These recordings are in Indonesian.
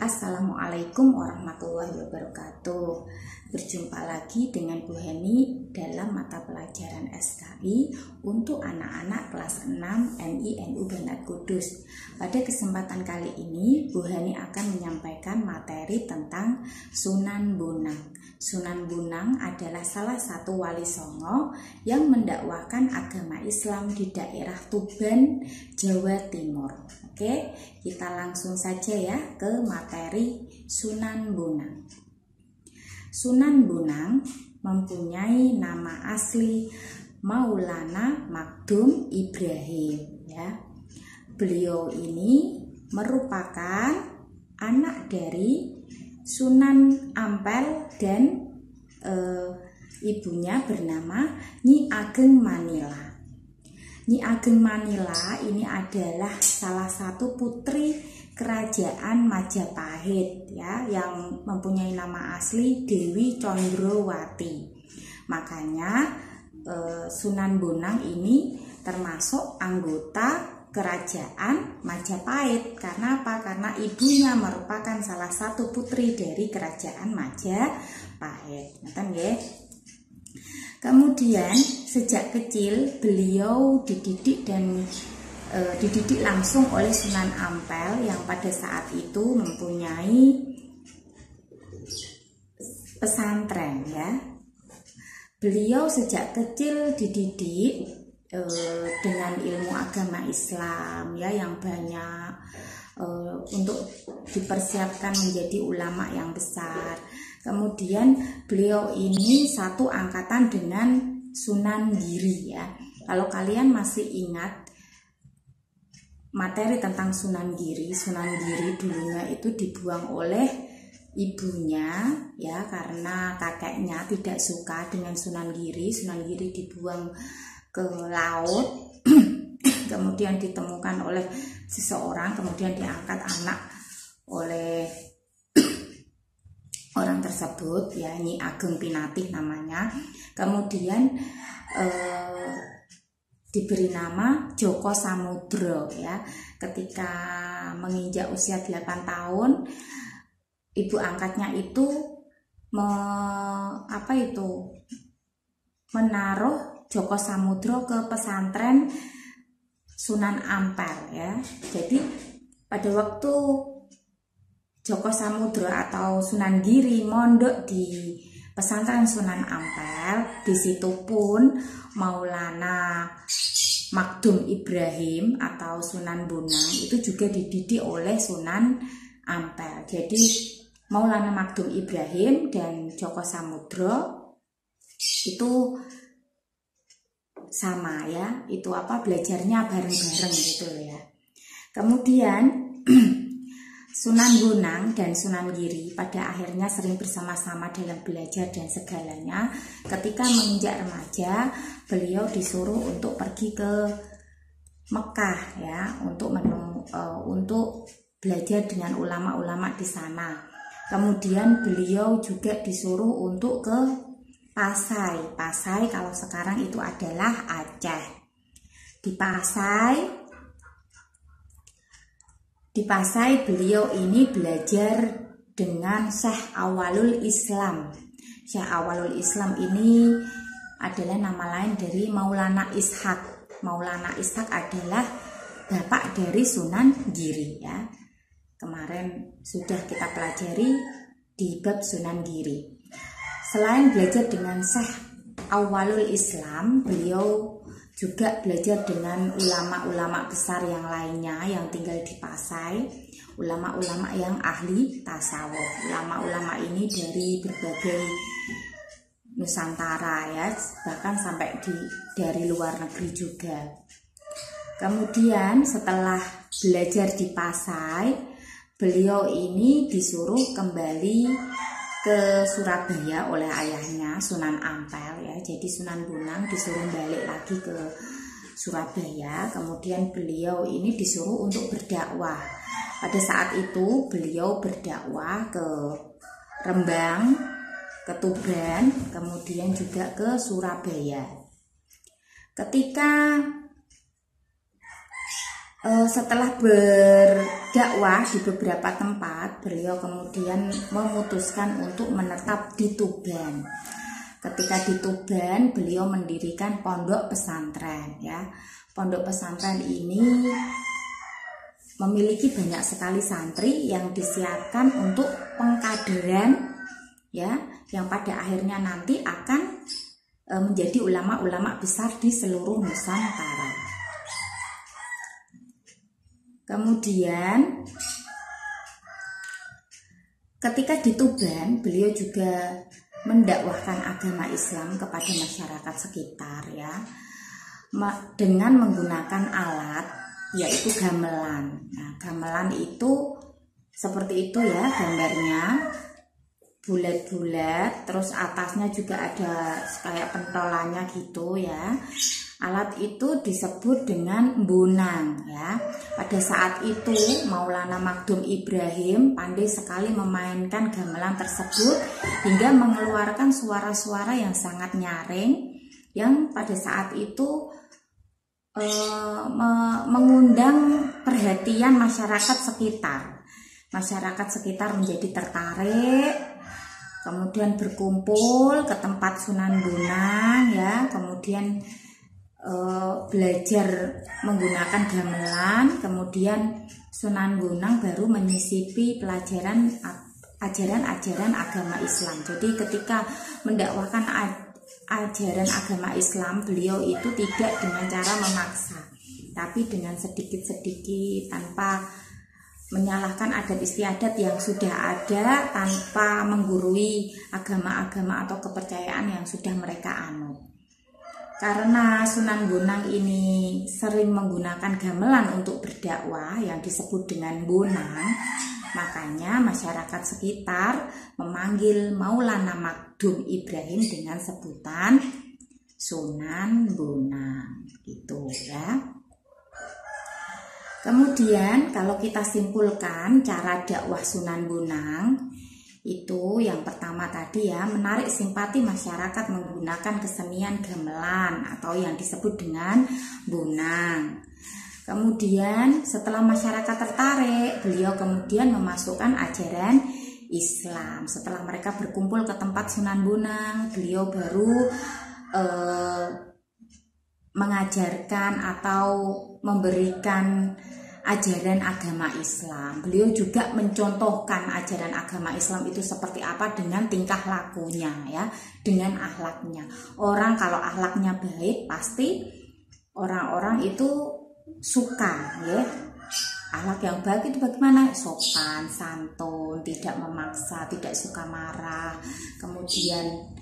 Assalamualaikum warahmatullahi wabarakatuh. Berjumpa lagi dengan Bu Heni dalam mata pelajaran SKI untuk anak-anak kelas 6 MI NU Banat Kudus. Pada kesempatan kali ini Bu Heni akan menyampaikan materi tentang Sunan Bonang. Sunan Bonang adalah salah satu wali songo yang mendakwahkan agama Islam di daerah Tuban, Jawa Timur. Oke, kita langsung saja ya ke materi Sunan Bonang. Sunan Bonang mempunyai nama asli Maulana Magdum Ibrahim ya. Beliau ini merupakan anak dari Sunan Ampel dan ibunya bernama Nyi Ageng Manila. Nyi Ageng Manila ini adalah salah satu putri kerajaan Majapahit ya, yang mempunyai nama asli Dewi Condrowati. Makanya Sunan Bonang ini termasuk anggota kerajaan Majapahit. Karena apa? Karena ibunya merupakan salah satu putri dari kerajaan Majapahit. Ngerti nggih? Kemudian sejak kecil beliau dididik langsung oleh Sunan Ampel yang pada saat itu mempunyai pesantren ya. Beliau sejak kecil dididik dengan ilmu agama Islam ya, yang banyak untuk dipersiapkan menjadi ulama yang besar. Kemudian beliau ini satu angkatan dengan Sunan Giri ya. Kalau kalian masih ingat materi tentang Sunan Giri dulunya itu dibuang oleh ibunya ya, karena kakeknya tidak suka dengan Sunan Giri. Sunan Giri dibuang ke laut kemudian ditemukan oleh seseorang, kemudian diangkat anak oleh orang tersebut ya, Nyi Ageng Pinatih namanya. Kemudian diberi nama Joko Samudro ya. Ketika menginjak usia 8 tahun, ibu angkatnya itu menaruh Joko Samudro ke pesantren Sunan Ampel ya. Jadi pada waktu Joko Samudro atau Sunan Giri mondok di pesantren Sunan Ampel, di situ pun Maulana Magdum Ibrahim atau Sunan Bonang itu juga dididik oleh Sunan Ampel. Jadi Maulana Magdum Ibrahim dan Joko Samudro itu sama ya, itu belajarnya bareng-bareng gitu ya. Kemudian Sunan Bonang dan Sunan Giri pada akhirnya sering bersama-sama dalam belajar dan segalanya. Ketika menginjak remaja, beliau disuruh untuk pergi ke Mekah ya, untuk belajar dengan ulama-ulama di sana. Kemudian beliau juga disuruh untuk ke Pasai kalau sekarang itu adalah Aceh. Di Pasai beliau ini belajar dengan Syekh Awalul Islam. Syekh Awalul Islam ini adalah nama lain dari Maulana Ishak. Maulana Ishak adalah bapak dari Sunan Giri ya. Kemarin sudah kita pelajari di bab Sunan Giri. Selain belajar dengan Syekh Awalul Islam, beliau juga belajar dengan ulama-ulama besar yang lainnya yang tinggal di Pasai, ulama-ulama yang ahli tasawuf. Ulama-ulama ini dari berbagai Nusantara ya, bahkan sampai dari luar negeri juga. Kemudian setelah belajar di Pasai, beliau ini disuruh kembali ke Surabaya oleh ayahnya Sunan Ampel ya. Jadi Sunan Bonang disuruh balik lagi ke Surabaya. Kemudian beliau ini disuruh untuk berdakwah. Pada saat itu beliau berdakwah ke Rembang, ke Tuban, kemudian juga ke Surabaya. Ketika Setelah berdakwah di beberapa tempat, beliau kemudian memutuskan untuk menetap di Tuban. Ketika di Tuban, beliau mendirikan pondok pesantren ya. Pondok pesantren ini memiliki banyak sekali santri yang disiapkan untuk pengkaderan ya, yang pada akhirnya nanti akan menjadi ulama-ulama besar di seluruh Nusantara. Kemudian ketika di Tuban, beliau juga mendakwahkan agama Islam kepada masyarakat sekitar ya, dengan menggunakan alat yaitu gamelan. Nah, gamelan itu seperti itu ya gambarnya, bulat-bulat, terus atasnya juga ada kayak pentolannya gitu ya. Alat itu disebut dengan bonang ya. Pada saat itu Maulana Maghdum Ibrahim pandai sekali memainkan gamelan tersebut hingga mengeluarkan suara-suara yang sangat nyaring, yang pada saat itu mengundang perhatian masyarakat sekitar. Masyarakat sekitar menjadi tertarik, kemudian berkumpul ke tempat Sunan Bonang ya, kemudian belajar menggunakan gamelan. Kemudian Sunan Bonang baru menyisipi pelajaran ajaran-ajaran agama Islam. Jadi ketika mendakwahkan ajaran agama Islam, beliau itu tidak dengan cara memaksa, tapi dengan sedikit-sedikit, tanpa menyalahkan adat istiadat yang sudah ada, tanpa menggurui agama-agama atau kepercayaan yang sudah mereka anut. Karena Sunan Bonang ini sering menggunakan gamelan untuk berdakwah yang disebut dengan bonang, makanya masyarakat sekitar memanggil Maulana Maghdum Ibrahim dengan sebutan Sunan Bonang gitu ya. Kemudian kalau kita simpulkan cara dakwah Sunan Bonang, itu yang pertama tadi ya, menarik simpati masyarakat menggunakan kesenian gamelan atau yang disebut dengan bonang. Kemudian setelah masyarakat tertarik, beliau kemudian memasukkan ajaran Islam. Setelah mereka berkumpul ke tempat Sunan Bonang, beliau baru mengajarkan atau memberikan ajaran agama Islam. Beliau juga mencontohkan ajaran agama Islam itu seperti apa dengan tingkah lakunya ya, dengan akhlaknya. Orang kalau akhlaknya baik, pasti orang-orang itu suka ya. Akhlak yang baik itu bagaimana? Sopan, santun, tidak memaksa, tidak suka marah. Kemudian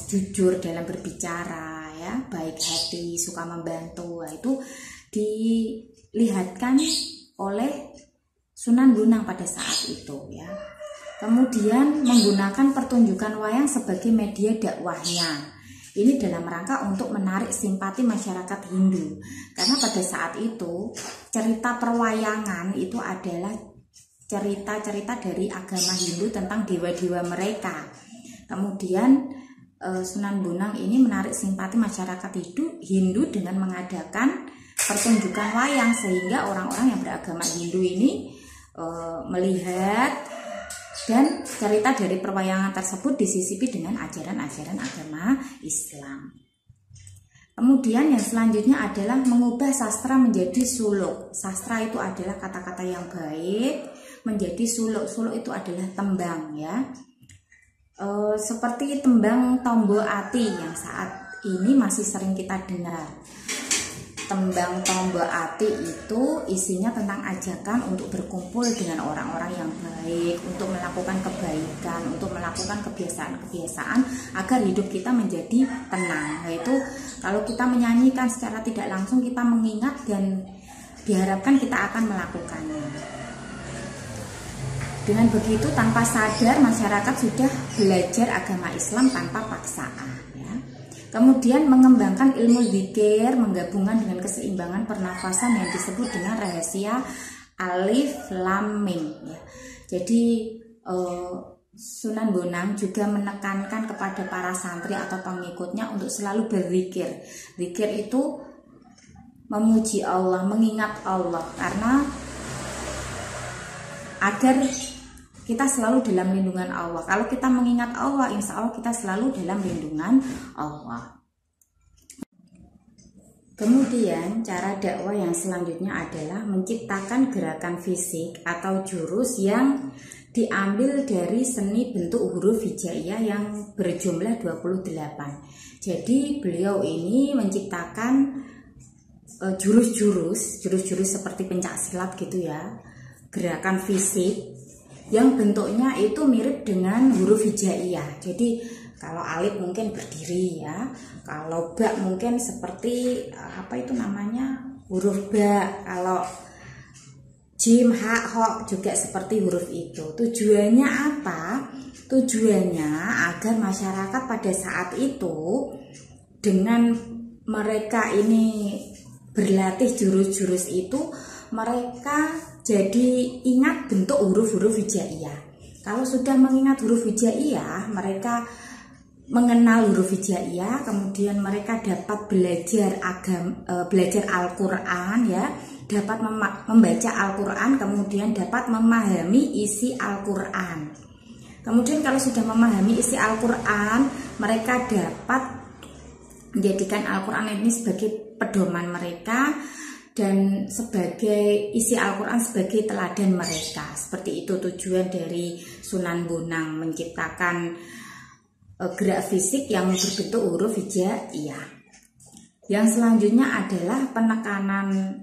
jujur dalam berbicara ya, baik hati, suka membantu. Nah, itu dilihatkan oleh Sunan Bonang pada saat itu ya. Kemudian menggunakan pertunjukan wayang sebagai media dakwahnya. Ini dalam rangka untuk menarik simpati masyarakat Hindu. Karena pada saat itu cerita perwayangan itu adalah cerita-cerita dari agama Hindu tentang dewa-dewa mereka. Kemudian Sunan Bonang ini menarik simpati masyarakat Hindu dengan mengadakan pertunjukan wayang, sehingga orang-orang yang beragama Hindu ini melihat dan cerita dari perwayangan tersebut disisipi dengan ajaran-ajaran agama Islam. Kemudian yang selanjutnya adalah mengubah sastra menjadi suluk. Sastra itu adalah kata-kata yang baik menjadi suluk. Suluk itu adalah tembang ya. Seperti tembang Tombo Ati yang saat ini masih sering kita dengar. Tembang Tombo Ati itu isinya tentang ajakan untuk berkumpul dengan orang-orang yang baik, untuk melakukan kebaikan, untuk melakukan kebiasaan-kebiasaan agar hidup kita menjadi tenang. Yaitu kalau kita menyanyikan secara tidak langsung, kita mengingat dan diharapkan kita akan melakukannya. Dengan begitu tanpa sadar masyarakat sudah belajar agama Islam tanpa paksaan ya. Kemudian mengembangkan ilmu zikir menggabungkan dengan keseimbangan pernafasan yang disebut dengan rahasia alif lam mim ya. Jadi Sunan Bonang juga menekankan kepada para santri atau pengikutnya untuk selalu berzikir. Zikir itu memuji Allah, mengingat Allah, karena agar kita selalu dalam lindungan Allah. Kalau kita mengingat Allah, insya Allah kita selalu dalam lindungan Allah. Kemudian cara dakwah yang selanjutnya adalah menciptakan gerakan fisik atau jurus yang diambil dari seni bentuk huruf hijaiyah yang berjumlah 28. Jadi beliau ini menciptakan jurus-jurus seperti pencak silat gitu ya, gerakan fisik yang bentuknya itu mirip dengan huruf hijaiyah. Jadi kalau alif mungkin berdiri ya, kalau ba mungkin seperti apa itu namanya huruf ba, kalau jim, ha, ho juga seperti huruf itu. Tujuannya apa? Tujuannya agar masyarakat pada saat itu dengan mereka ini berlatih jurus-jurus itu, mereka jadi ingat bentuk huruf-huruf hijaiyah. Kalau sudah mengingat huruf hijaiyah, mereka mengenal huruf hijaiyah, kemudian mereka dapat belajar Al-Quran ya, dapat membaca Al-Quran, kemudian dapat memahami isi Al-Quran. Kemudian kalau sudah memahami isi Al-Quran, mereka dapat menjadikan Al-Quran ini sebagai pedoman mereka dan sebagai isi Al-Quran sebagai teladan mereka. Seperti itu tujuan dari Sunan Bonang, menciptakan gerak fisik yang berbentuk huruf hijaiyah. Yang selanjutnya adalah penekanan,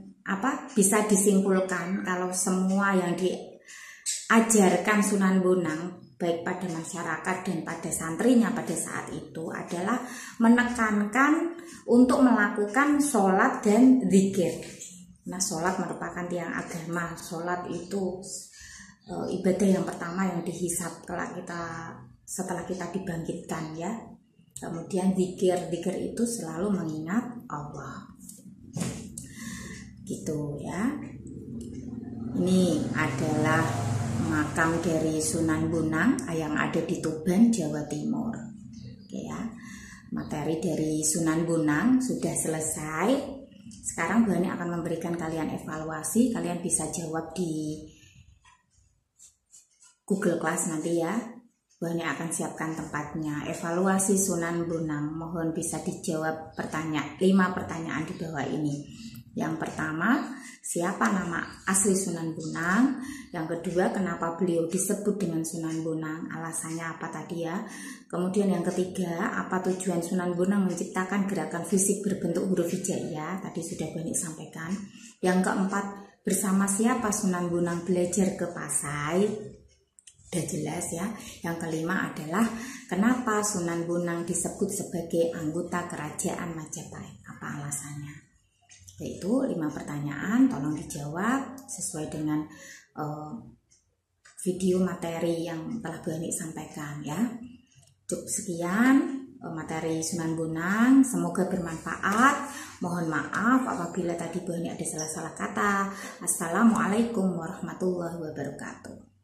bisa disimpulkan kalau semua yang diajarkan Sunan Bonang baik pada masyarakat dan pada santrinya pada saat itu adalah menekankan untuk melakukan sholat dan zikir. Nah, sholat merupakan tiang agama. Sholat itu ibadah yang pertama yang dihisab setelah kita dibangkitkan ya. Kemudian zikir itu selalu mengingat Allah. Gitu ya. Ini adalah makam dari Sunan Bonang yang ada di Tuban, Jawa Timur. Oke ya. Materi dari Sunan Bonang sudah selesai. Sekarang Bu Hani akan memberikan kalian evaluasi. Kalian bisa jawab di Google Class nanti ya. Bu Hani akan siapkan tempatnya. Evaluasi Sunan Bonang, mohon bisa dijawab 5 pertanyaan di bawah ini. Yang pertama, siapa nama asli Sunan Bonang? Yang kedua, kenapa beliau disebut dengan Sunan Bonang? Alasannya apa tadi ya? Kemudian yang ketiga, apa tujuan Sunan Bonang menciptakan gerakan fisik berbentuk huruf hijaiyah? Tadi sudah Bu Hani sampaikan. Yang keempat, bersama siapa Sunan Bonang belajar ke Pasai? Udah jelas ya. Yang kelima adalah kenapa Sunan Bonang disebut sebagai anggota kerajaan Majapahit? Apa alasannya? Yaitu 5 pertanyaan, tolong dijawab sesuai dengan video materi yang telah Bu Hani sampaikan ya. Cukup sekian materi Sunan Bonang, semoga bermanfaat. Mohon maaf apabila tadi Bu Hani ada salah-salah kata. Assalamualaikum warahmatullahi wabarakatuh.